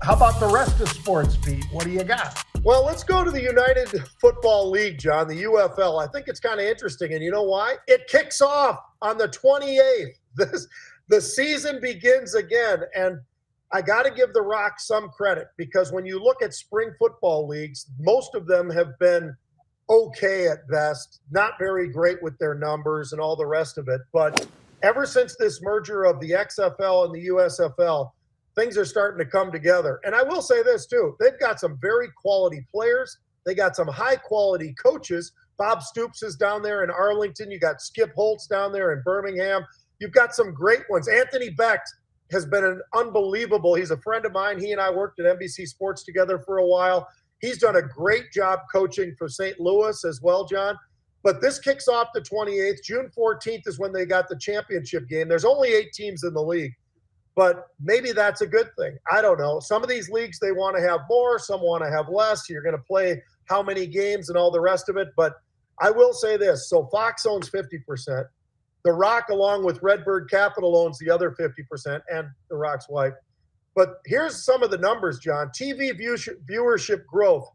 How about the rest of sports, Pete? What do you got? Well, let's go to the United Football League, John, the UFL. I think it's kind of interesting, and you know why? It kicks off on the 28th. The season begins again, and I got to give The Rock some credit because when you look at spring football leagues, most of them have been okay at best, not very great with their numbers and all the rest of it. But ever since this merger of the XFL and the USFL, things are starting to come together. And I will say this, too. They've got some very quality players. They got some high-quality coaches. Bob Stoops is down there in Arlington. You got Skip Holtz down there in Birmingham. You've got some great ones. Anthony Becht has been an unbelievable – he's a friend of mine. He and I worked at NBC Sports together for a while. He's done a great job coaching for St. Louis as well, John. But this kicks off the 28th. June 14th is when they got the championship game. There's only 8 teams in the league. But maybe that's a good thing. I don't know. Some of these leagues, they want to have more. Some want to have less. You're going to play how many games and all the rest of it. But I will say this. So Fox owns 50%. The Rock, along with Redbird Capital, owns the other 50%, and The Rock's wife. But here's some of the numbers, John. TV viewership growth.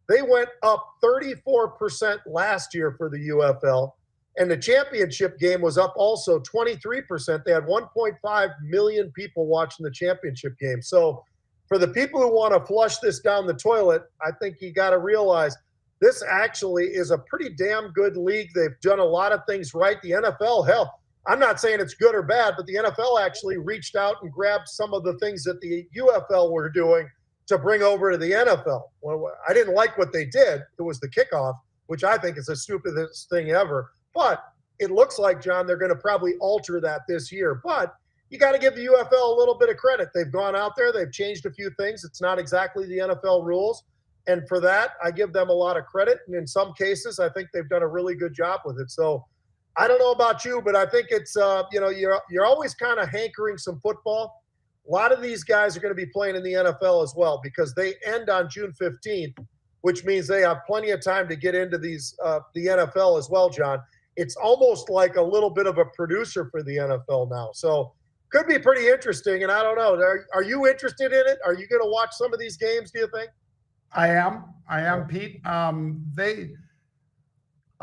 They went up 34% last year for the UFL. And the championship game was up also 23%. They had 1.5 million people watching the championship game. So for the people who want to flush this down the toilet, I think you got to realize this actually is a pretty damn good league. They've done a lot of things right. The NFL, hell, I'm not saying it's good or bad, but the NFL actually reached out and grabbed some of the things that the UFL were doing to bring over to the NFL. Well, I didn't like what they did. It was the kickoff, which I think is the stupidest thing ever. But it looks like, John, they're going to probably alter that this year. But you got to give the UFL a little bit of credit. They've gone out there. They've changed a few things. It's not exactly the NFL rules. And for that, I give them a lot of credit. And in some cases, I think they've done a really good job with it. So I don't know about you, but I think it's, you're always kind of hankering some football. A lot of these guys are going to be playing in the NFL as well because they end on June 15th, which means they have plenty of time to get into the NFL as well, John. It's almost like a little bit of a producer for the NFL now. So could be pretty interesting. And I don't know. Are you interested in it? Are you going to watch some of these games, do you think? I am, Pete. I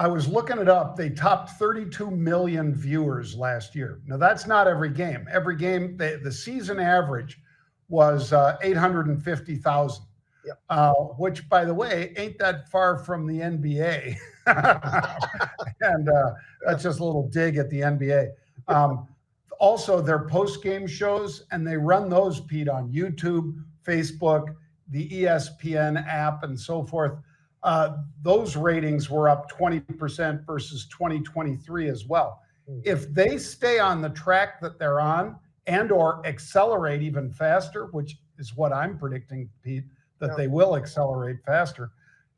was looking it up. They topped 32 million viewers last year. Now, that's not every game. Every game, the season average was 850,000. Yep. Which, by the way, ain't that far from the NBA. And that's just a little dig at the NBA. Also, their post-game shows, and they run those, Pete, on YouTube, Facebook, the ESPN app, and so forth. Those ratings were up 20% versus 2023 as well. If they stay on the track that they're on and or accelerate even faster, which is what I'm predicting, Pete, that they will accelerate faster,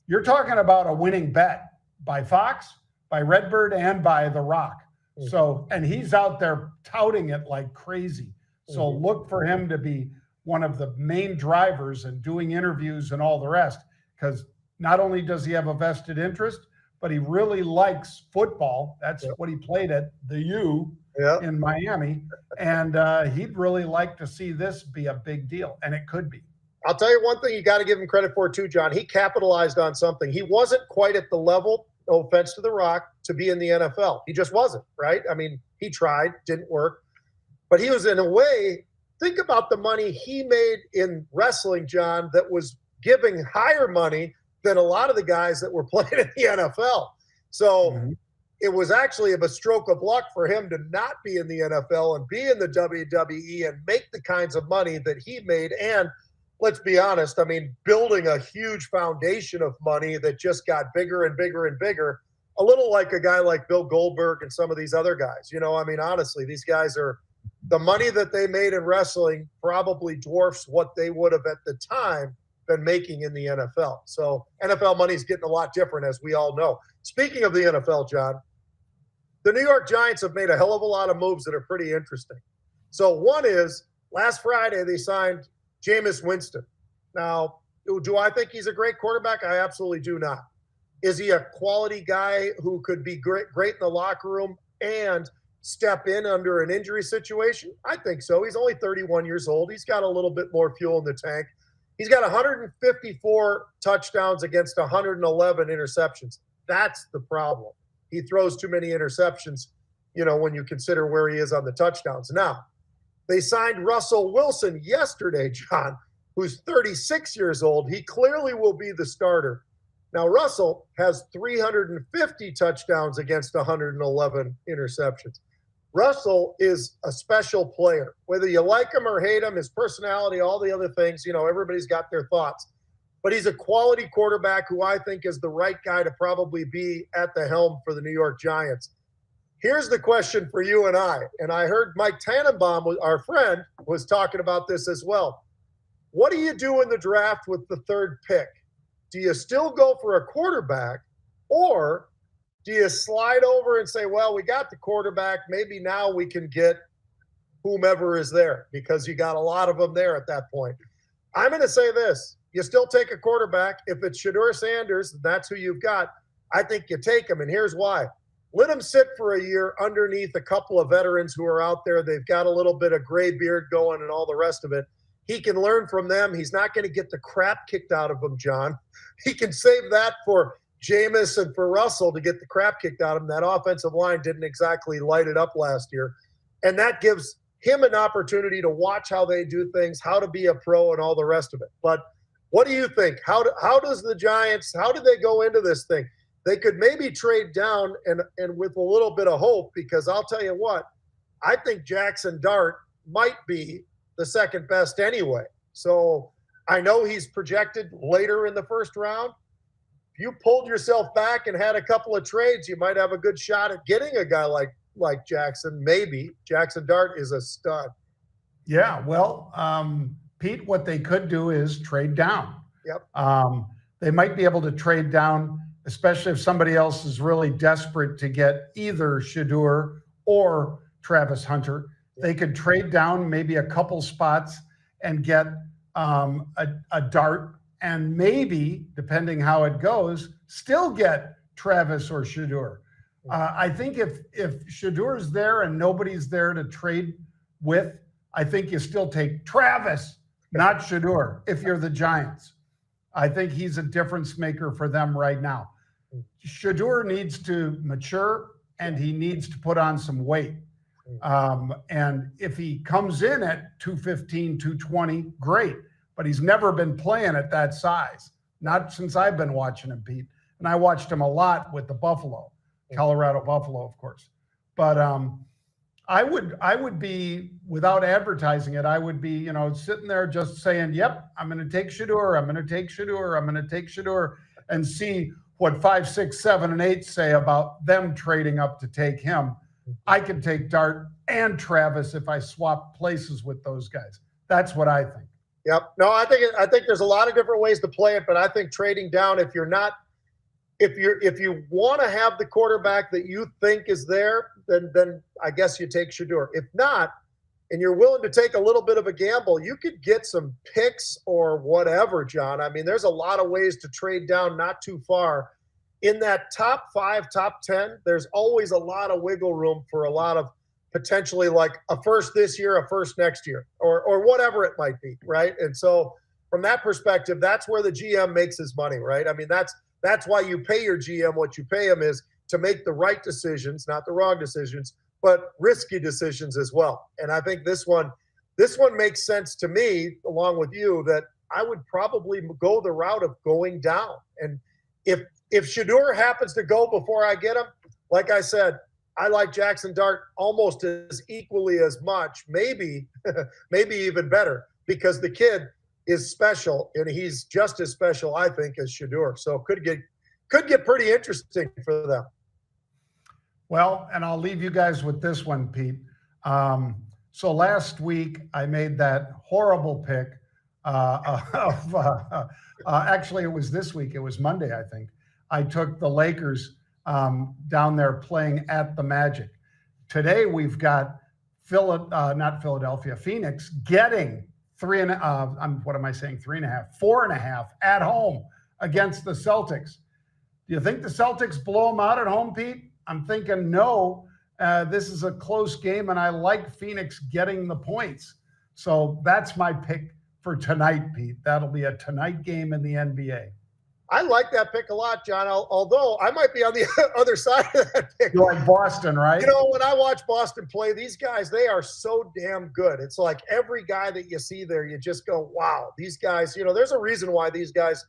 you're talking about a winning bet by Fox, by Redbird, and by The Rock. So, and he's out there touting it like crazy. So look for him to be one of the main drivers and doing interviews and all the rest, because not only does he have a vested interest, but he really likes football. That's what he played at the U in Miami. And he'd really like to see this be a big deal, and it could be. I'll tell you one thing you got to give him credit for too, John. He capitalized on something. He wasn't quite at the level, no offense to The Rock, to be in the NFL. He just wasn't, right? I mean, he tried, didn't work. But he was, in a way, think about the money he made in wrestling, John, that was giving higher money than a lot of the guys that were playing in the NFL. So it was actually a stroke of luck for him to not be in the NFL and be in the WWE and make the kinds of money that he made. And let's be honest, I mean, building a huge foundation of money that just got bigger and bigger and bigger, a little like a guy like Bill Goldberg and some of these other guys. You know, I mean, honestly, these guys are – the money that they made in wrestling probably dwarfs what they would have at the time been making in the NFL. So NFL money is getting a lot different, as we all know. Speaking of the NFL, John, the New York Giants have made a hell of a lot of moves that are pretty interesting. So one is, last Friday they signed Jameis Winston. Now, do I think he's a great quarterback? I absolutely do not. Is he a quality guy who could be great in the locker room and step in under an injury situation? I think so. He's only 31 years old. He's got a little bit more fuel in the tank. He's got 154 touchdowns against 111 interceptions. That's the problem. He throws too many interceptions, when you consider where he is on the touchdowns. Now, they signed Russell Wilson yesterday, John, who's 36 years old. He clearly will be the starter. Now, Russell has 350 touchdowns against 111 interceptions. Russell is a special player. Whether you like him or hate him, his personality, all the other things, everybody's got their thoughts. But he's a quality quarterback who I think is the right guy to probably be at the helm for the New York Giants. Here's the question for you and I heard Mike Tannenbaum, our friend, was talking about this as well. What do you do in the draft with the third pick? Do you still go for a quarterback, or do you slide over and say, well, we got the quarterback, maybe now we can get whomever is there, because you got a lot of them there at that point? I'm going to say this. You still take a quarterback. If it's Shedeur Sanders, that's who you've got. I think you take him, and here's why. Let him sit for a year underneath a couple of veterans who are out there. They've got a little bit of gray beard going and all the rest of it. He can learn from them. He's not going to get the crap kicked out of him, John. He can save that for Jameis and for Russell to get the crap kicked out of him. That offensive line didn't exactly light it up last year. And that gives him an opportunity to watch how they do things, how to be a pro and all the rest of it. But what do you think? How does the Giants, how do they go into this thing? They could maybe trade down and with a little bit of hope, because I'll tell you what, I think Jackson Dart might be the second best anyway. So I know he's projected later in the first round. If you pulled yourself back and had a couple of trades, you might have a good shot at getting a guy like Jackson. Maybe. Jackson Dart is a stud. Yeah, well, Pete, what they could do is trade down. Yep. They might be able to trade down, especially if somebody else is really desperate to get either Shedeur or Travis Hunter. They could trade down maybe a couple spots and get a Dart, and maybe, depending how it goes, still get Travis or Shedeur. I think if Shedeur's there and nobody's there to trade with, I think you still take Travis, not Shedeur, if you're the Giants. I think he's a difference maker for them right now. Shedeur needs to mature, and he needs to put on some weight. And if he comes in at 215, 220, great. But he's never been playing at that size, not since I've been watching him, Pete. And I watched him a lot with the Buffalo, Colorado Buffalo, of course. But I would be, without advertising it, I would be, sitting there just saying, yep, I'm going to take Shedeur, I'm going to take Shedeur, I'm going to take Shedeur, and see what 5, 6, 7, and 8 say about them trading up to take him. I can take Dart and Travis if I swap places with those guys. That's what I think. Yep. No, I think there's a lot of different ways to play it, but I think trading down, if you want to have the quarterback that you think is there, then I guess you take Shedeur. If not, and you're willing to take a little bit of a gamble, you could get some picks or whatever, John. I mean, there's a lot of ways to trade down not too far. In that top 5, top 10, there's always a lot of wiggle room for a lot of potentially like a first this year, a first next year, or whatever it might be, right? And so from that perspective, that's where the GM makes his money, right? I mean, that's why you pay your GM what you pay him, is to make the right decisions, not the wrong decisions, but risky decisions as well. And I think this one makes sense to me, along with you, that I would probably go the route of going down. And if Shedeur happens to go before I get him, like I said, I like Jackson Dart almost as equally as much, maybe even better, because the kid is special, and he's just as special, I think, as Shedeur. So could get pretty interesting for them. Well, and I'll leave you guys with this one, Pete. So last week I made that horrible pick actually it was this week. It was Monday, I think. I took the Lakers down there playing at the Magic. Today we've got Phoenix getting 4.5 at home against the Celtics. Do you think the Celtics blow them out at home, Pete? I'm thinking no. This is a close game, and I like Phoenix getting the points. So that's my pick for tonight, Pete. That'll be a tonight game in the NBA. I like that pick a lot, John, although I might be on the other side of that pick. You like Boston, right? You know, when I watch Boston play, these guys, they are so damn good. It's like every guy that you see there, you just go, wow, these guys, you know, there's a reason why these guys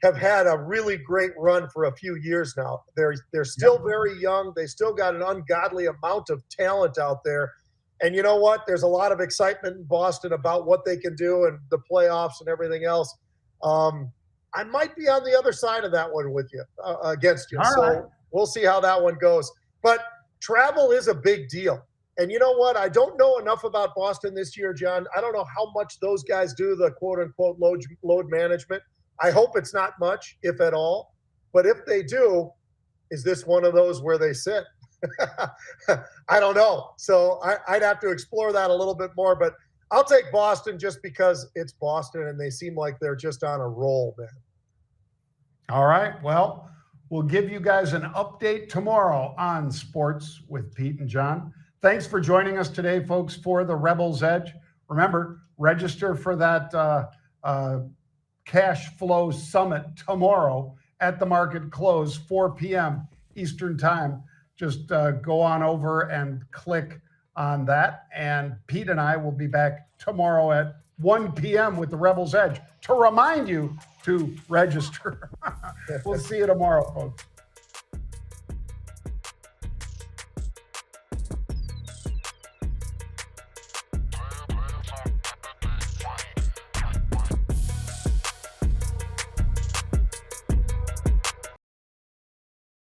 have had a really great run for a few years now. They're still very young. They still got an ungodly amount of talent out there. And you know what? There's a lot of excitement in Boston about what they can do and the playoffs and everything else. I might be on the other side of that one with you, against you. All right. We'll see how that one goes. But travel is a big deal. And you know what? I don't know enough about Boston this year, John. I don't know how much those guys do the quote-unquote load management. I hope it's not much, if at all. But if they do, is this one of those where they sit? I don't know. So I'd have to explore that a little bit more. But I'll take Boston just because it's Boston and they seem like they're just on a roll, man. All right. Well, we'll give you guys an update tomorrow on Sports with Pete and John. Thanks for joining us today, folks, for the Rebels Edge. Remember, register for that cash flow summit tomorrow at the market close, 4 p.m. Eastern time. Just go on over and click on that. And Pete and I will be back tomorrow at 1 p.m. with the Rebels Edge to remind you to register. We'll see you tomorrow, folks.